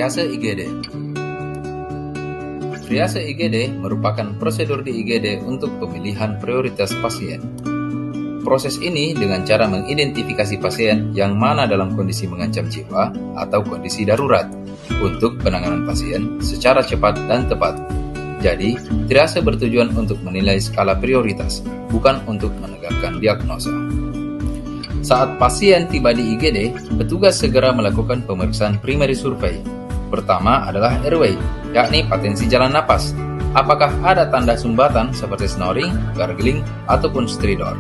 Triase IGD. Triase IGD merupakan prosedur di IGD untuk pemilihan prioritas pasien. Proses ini dengan cara mengidentifikasi pasien yang mana dalam kondisi mengancam jiwa atau kondisi darurat untuk penanganan pasien secara cepat dan tepat. Jadi, triase bertujuan untuk menilai skala prioritas, bukan untuk menegakkan diagnosa. Saat pasien tiba di IGD, petugas segera melakukan pemeriksaan primary survey. Pertama adalah airway, yakni patensi jalan napas. Apakah ada tanda sumbatan seperti snoring, gargling, ataupun stridor.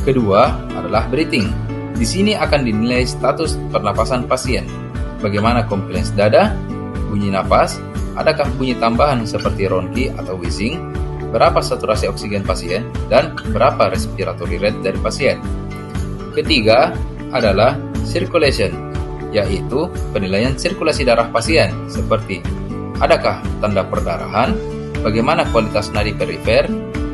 Kedua adalah breathing. Di sini akan dinilai status pernapasan pasien. Bagaimana compliance dada, bunyi napas, adakah bunyi tambahan seperti ronki atau wheezing, berapa saturasi oksigen pasien, dan berapa respiratory rate dari pasien. Ketiga adalah circulation, yaitu penilaian sirkulasi darah pasien, seperti adakah tanda perdarahan, bagaimana kualitas nadi perifer,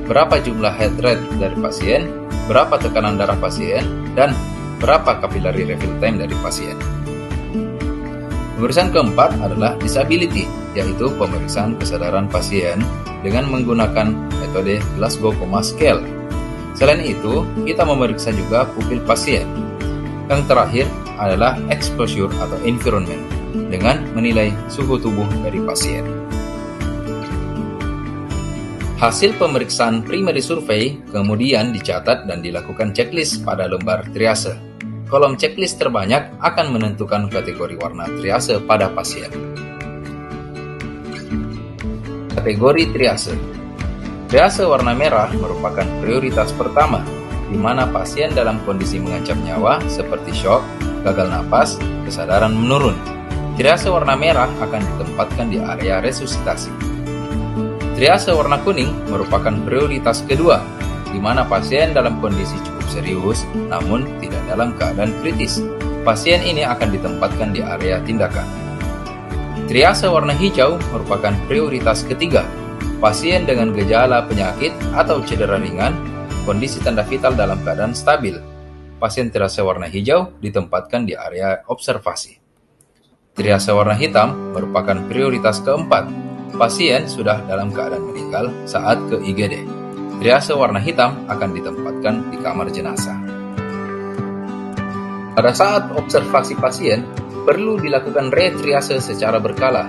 berapa jumlah heart rate dari pasien, berapa tekanan darah pasien, dan berapa capillary refill time dari pasien. Pemeriksaan keempat adalah disability, yaitu pemeriksaan kesadaran pasien dengan menggunakan metode Glasgow Coma Scale. Selain itu, kita memeriksa juga pupil pasien. Yang terakhir adalah exposure atau environment, dengan menilai suhu tubuh dari pasien. Hasil pemeriksaan primary survey kemudian dicatat dan dilakukan checklist pada lembar triase. Kolom checklist terbanyak akan menentukan kategori warna triase pada pasien. Kategori triase. Triase warna merah merupakan prioritas pertama, di mana pasien dalam kondisi mengancam nyawa seperti shock, gagal napas, kesadaran menurun. Triase warna merah akan ditempatkan di area resusitasi. Triase warna kuning merupakan prioritas kedua, di mana pasien dalam kondisi cukup serius namun tidak dalam keadaan kritis. Pasien ini akan ditempatkan di area tindakan. Triase warna hijau merupakan prioritas ketiga, pasien dengan gejala penyakit atau cedera ringan, kondisi tanda vital dalam keadaan stabil. Pasien triase warna hijau ditempatkan di area observasi. Triase warna hitam merupakan prioritas keempat, pasien sudah dalam keadaan meninggal saat ke IGD. Triase warna hitam akan ditempatkan di kamar jenazah. Pada saat observasi pasien, perlu dilakukan retriase secara berkala,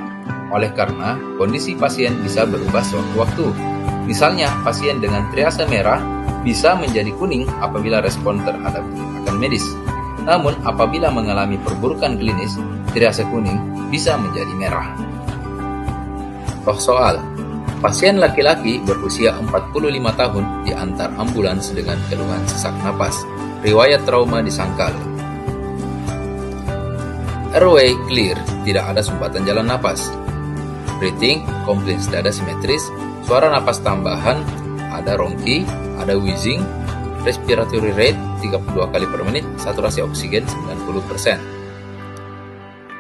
oleh karena kondisi pasien bisa berubah sewaktu-waktu. Misalnya, pasien dengan triase merah bisa menjadi kuning apabila respon terhadap tindakan medis. Namun, apabila mengalami perburukan klinis, triase kuning bisa menjadi merah. Soal, pasien laki-laki berusia 45 tahun diantar ambulans dengan keluhan sesak napas, riwayat trauma di sangkal. Airway clear, tidak ada sumbatan jalan napas. Breathing, compliance dada simetris, suara napas tambahan, ada ronki, ada wheezing, respiratory rate 32 kali per menit, saturasi oksigen 90%.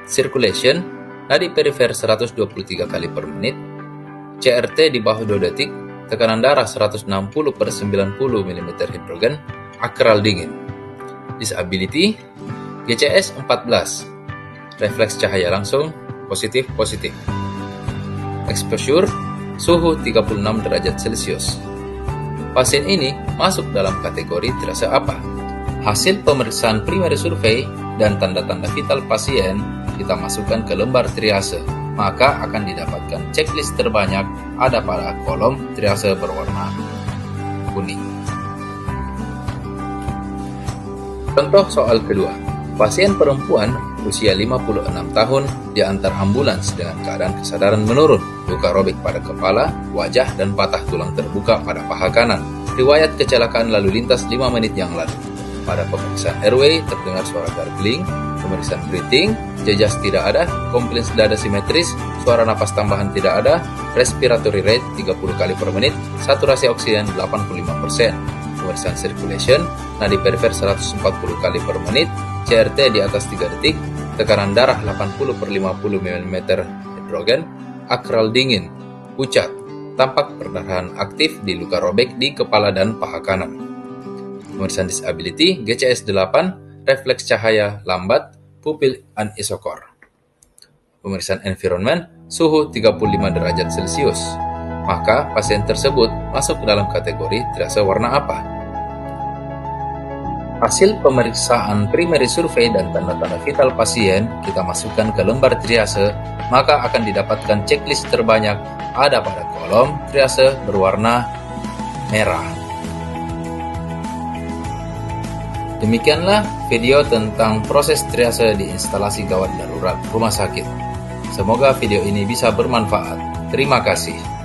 Circulation, nadi perifer 123 kali per menit, CRT di bawah 2 detik, tekanan darah 160 per 90 mm hidrogen, akral dingin. Disability, GCS 14, refleks cahaya langsung, positif-positif. Exposure, suhu 36 derajat Celcius. Pasien ini masuk dalam kategori triase apa? Hasil pemeriksaan primary survey dan tanda-tanda vital pasien kita masukkan ke lembar triase, maka akan didapatkan checklist terbanyak ada pada kolom triase berwarna kuning. Contoh soal kedua, pasien perempuan usia 56 tahun diantar ambulans dengan keadaan kesadaran menurun, luka robek pada kepala, wajah, dan patah tulang terbuka pada paha kanan. Riwayat kecelakaan lalu lintas 5 menit yang lalu. Pada pemeriksaan airway terdengar suara gargling, pemeriksaan breathing, jejas tidak ada, compliance dada simetris, suara napas tambahan tidak ada, respiratory rate 30 kali per menit, saturasi oksigen 85%, pemeriksaan circulation, nadi perifer 140 kali per menit, CRT di atas 3 detik, tekanan darah 80 per 50 mm hidrogen, akral dingin, pucat, tampak perdarahan aktif di luka robek di kepala dan paha kanan. Pemeriksaan disability, GCS 8, refleks cahaya lambat, pupil anisokor. pemeriksaan environment, suhu 35 derajat Celcius. Maka pasien tersebut masuk dalam kategori triase warna apa? Hasil pemeriksaan primary survei dan tanda-tanda vital pasien kita masukkan ke lembar triase, maka akan didapatkan checklist terbanyak ada pada kolom triase berwarna merah. Demikianlah video tentang proses triase di instalasi gawat darurat rumah sakit. Semoga video ini bisa bermanfaat. Terima kasih.